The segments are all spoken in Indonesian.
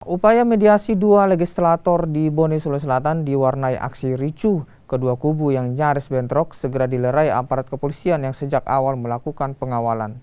Upaya mediasi dua legislator di Bone, Sulawesi Selatan diwarnai aksi ricuh. Kedua kubu yang nyaris bentrok segera dilerai aparat kepolisian yang sejak awal melakukan pengawalan.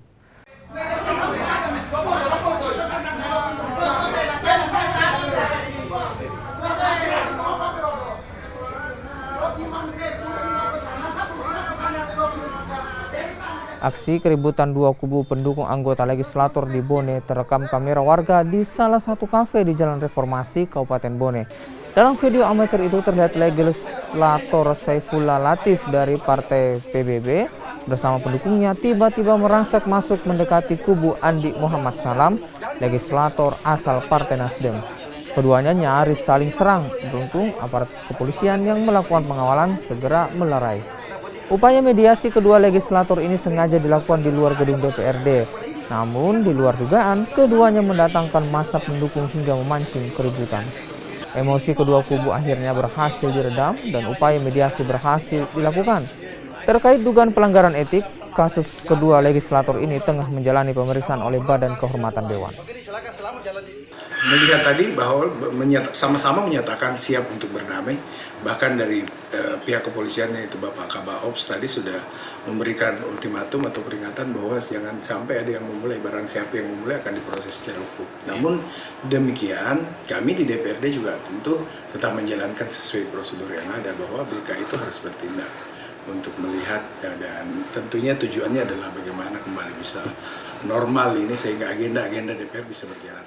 Aksi keributan dua kubu pendukung anggota legislator di Bone terekam kamera warga di salah satu kafe di Jalan Reformasi, Kabupaten Bone. Dalam video amatir itu terlihat legislator Saifullah Latif dari Partai PBB bersama pendukungnya tiba-tiba merangsek masuk mendekati kubu Andi Muhammad Salam, legislator asal Partai Nasdem. Keduanya nyaris saling serang. Beruntung aparat kepolisian yang melakukan pengawalan segera melerai. Upaya mediasi kedua legislator ini sengaja dilakukan di luar gedung DPRD. Namun di luar dugaan, keduanya mendatangkan massa pendukung hingga memancing keributan. Emosi kedua kubu akhirnya berhasil diredam dan upaya mediasi berhasil dilakukan. Terkait dugaan pelanggaran etik, kasus kedua legislator ini tengah menjalani pemeriksaan oleh Badan Kehormatan Dewan. Melihat tadi bahwa sama-sama menyatakan siap untuk berdamai, bahkan dari pihak kepolisian yaitu Bapak Kabak Ops tadi sudah memberikan ultimatum atau peringatan bahwa jangan sampai ada yang memulai, barang siapa yang memulai akan diproses secara hukum. Namun demikian kami di DPRD juga tentu tetap menjalankan sesuai prosedur yang ada bahwa BK itu harus bertindak untuk melihat dan tentunya tujuannya adalah bagaimana kembali bisa normal ini sehingga agenda-agenda DPR bisa berjalan.